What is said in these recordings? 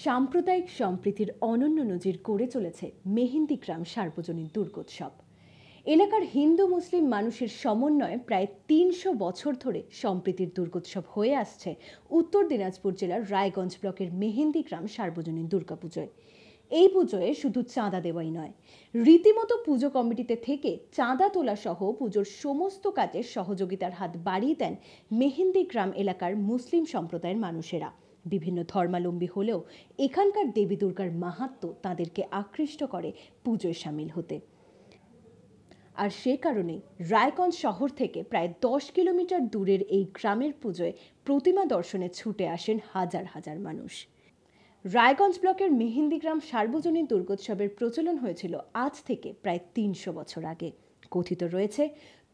সাম্প্রদায়িক সম্প্রীতির অনন্য নজির গড়ে চলেছে মেহেন্দিগ্রাম সার্বজনীন দুর্গোৎসব। এলাকার হিন্দু মুসলিম মানুষের সমন্বয়ে প্রায় ৩০০ বছর ধরে সম্প্রীতির দুর্গোৎসব হয়ে আসছে উত্তর দিনাজপুর জেলার রায়গঞ্জ ব্লকের মেহেন্দিগ্রাম সার্বজনীন দুর্গাপুজোয়। এই পুজোয় শুধু চাঁদা দেওয়াই নয়, রীতিমতো পুজো কমিটিতে থেকে চাঁদা তোলা সহ পুজোর সমস্ত কাজে সহযোগিতার হাত বাড়িয়ে দেন মেহেন্দিগ্রাম এলাকার মুসলিম সম্প্রদায়ের মানুষেরা। বিভিন্ন ধর্মাবলম্বী হলেও এখানকার দেবী দুর্গার মাহাত্ম্য তাদেরকে আকৃষ্ট করে পুজোয় সামিল হতে। আর সে কারণেই রায়গঞ্জ শহর থেকে প্রায় ১০ কিলোমিটার দূরের এই গ্রামের পুজোয় প্রতিমা দর্শনে ছুটে আসেন হাজার হাজার মানুষ। রায়গঞ্জ ব্লকের মেহেন্দিগ্রাম সার্বজনীন দুর্গোৎসবের প্রচলন হয়েছিল আজ থেকে প্রায় ৩০০ বছর আগে। কথিত রয়েছে,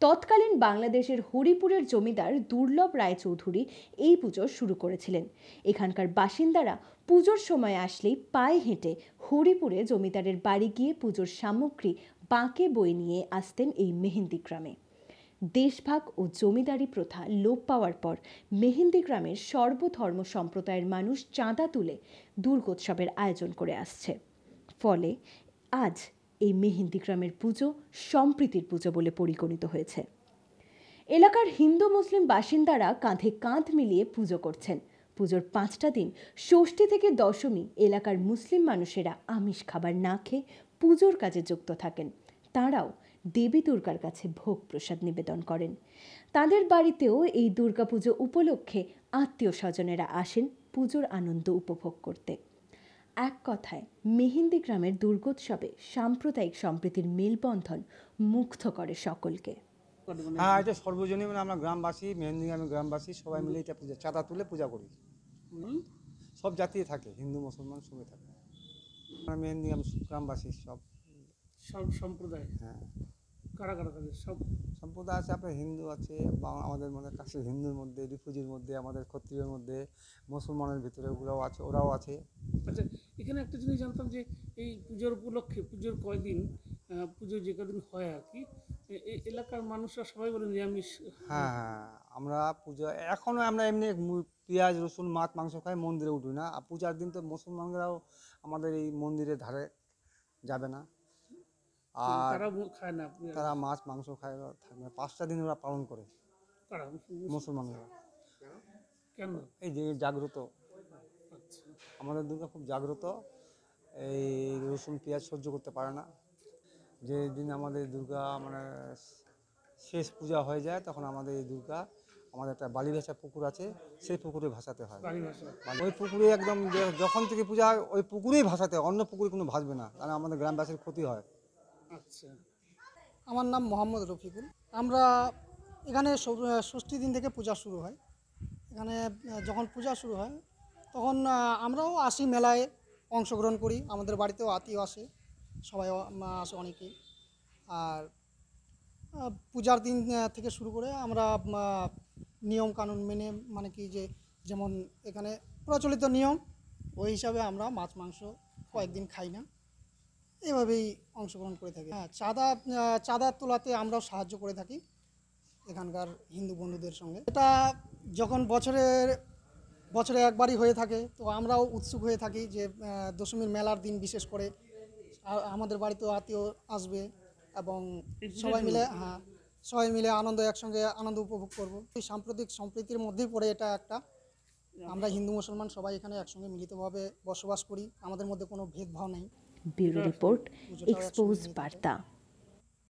তৎকালীন বাংলাদেশের হরিপুরের জমিদার দুর্লভ রায়চৌধুরী এই পুজো শুরু করেছিলেন। এখানকার বাসিন্দারা পুজোর সময় আসলেই পায়ে হেঁটে হরিপুরে জমিদারের বাড়ি গিয়ে পুজোর সামগ্রী বাঁকে বয়ে নিয়ে আসতেন এই মেহেন্দিগ্রামে। দেশভাগ ও জমিদারি প্রথা লোপ পাওয়ার পর মেহেন্দিগ্রামের সর্বধর্ম সম্প্রদায়ের মানুষ চাঁদা তুলে দুর্গোৎসবের আয়োজন করে আসছে। ফলে আজ এই মেহেন্দিগ্রামের পুজো সম্প্রীতির পুজো বলে পরিগণিত হয়েছে। এলাকার হিন্দু মুসলিম বাসিন্দারা কাঁধে কাঁধ মিলিয়ে পুজো করছেন। পুজোর ৫টা দিন, ষষ্ঠী থেকে দশমী, এলাকার মুসলিম মানুষেরা আমিষ খাবার না খেয়ে পুজোর কাজে যুক্ত থাকেন। তাঁরাও দেবী দুর্গার কাছে ভোগ প্রসাদ নিবেদন করেন। তাদের বাড়িতেও এই দুর্গাপুজো উপলক্ষে আত্মীয় স্বজনেরা আসেন পুজোর আনন্দ উপভোগ করতে। এক কথায় মেহেন্দিগ্রামের দুর্গোৎসবে সাম্প্রদায়িক সম্প্রীতির মেলবন্ধন মুগ্ধ করে সকলকে। হ্যাঁ, এটা সর্বজনীন, মানে আমরা গ্রামবাসী, মেহেন্দিগ্রামের গ্রামবাসী সবাই মিলে এটা পূজা চাঁদা তুলে পূজা করি। সব জাতি থাকে, হিন্দু মুসলমান সবাই থাকে। মেহেন্দিগ্রাম গ্রামবাসী সব সম্প্রদায়। হ্যাঁ, কারা কারা থাকে? সব সম্প্রদায় আছে, আপনার হিন্দু আছে, আমাদের মানে কাছে হিন্দুর মধ্যে, রিফিউজির মধ্যে, আমাদের ক্ষত্রিয়ের মধ্যে, মুসলমানের ভিতরে ওরাও আছে, আচ্ছা, এখানে একটা জিনিস জানতাম যে এই পুজোর উপলক্ষে পুজোর কয়দিন, পুজো যে কদিন হয় আর কি, এলাকার মানুষরা সবাই বলে নিরামিষ। হ্যাঁ হ্যাঁ, আমরা পূজা এখনও আমরা এমনি পেঁয়াজ রসুন মাছ মাংস খাই, মন্দিরে উঠি না। আর পূজার দিন তো মুসলমানরাও আমাদের এই মন্দিরের ধারে যাবে না, আর তারা খায় না, তারা মাছ মাংস খায়, থাকবে 5টা দিন ওরা পালন করে। মুসলমানরা কেন? এই যে জাগ্রত, আচ্ছা, আমাদের দুর্গা খুব জাগ্রত, এই রসুন পেঁয়াজ সহ্য করতে পারে না। যেদিন আমাদের দুর্গা মানে শেষ পূজা হয়ে যায়, তখন আমাদের এই দুর্গা, আমাদের একটা বালি ভাষা পুকুর আছে, সেই পুকুরে ভাসাতে হয়। ওই পুকুরে একদম যখন থেকে পূজা হয় ওই পুকুরেই ভাসাতে হয়, অন্য পুকুরে কোনো ভাসবে না, কারণ আমাদের গ্রামবাসীর ক্ষতি হয়। আচ্ছা, আমার নাম মোহাম্মদ রফিকুল। আমরা এখানে ষষ্ঠী দিন থেকে পূজা শুরু হয়। এখানে যখন পূজা শুরু হয় তখন আমরাও আসি, মেলায় অংশগ্রহণ করি। আমাদের বাড়িতেও আত্মীয় আসে, সবাই আসে অনেকেই। আর পূজার দিন থেকে শুরু করে আমরা নিয়ম কানুন মেনে, মানে কি যে যেমন এখানে প্রচলিত নিয়ম, ওই হিসাবে আমরা মাছ মাংস কয়েকদিন খাই না, এভাবেই অংশগ্রহণ করে থাকি। হ্যাঁ, চাঁদা তোলাতে আমরাও সাহায্য করে থাকি এখানকার হিন্দু বন্ধুদের সঙ্গে। এটা যখন বছরে একবারই হয়ে থাকে, তো আমরাও উৎসুক হয়ে থাকি যে দশমীর মেলার দিন বিশেষ করে আমাদের বাড়িতেও আত্মীয় আসবে এবং সবাই মিলে একসঙ্গে আনন্দ উপভোগ করব। এই সাম্প্রতিক সম্প্রীতির মধ্যেই পড়ে এটা একটা। আমরা হিন্দু মুসলমান সবাই এখানে একসঙ্গে মিলিতভাবে বসবাস করি, আমাদের মধ্যে কোনো ভেদভাব নেই। ব্যুরো রিপোর্ট, এক্সপোজ বার্তা।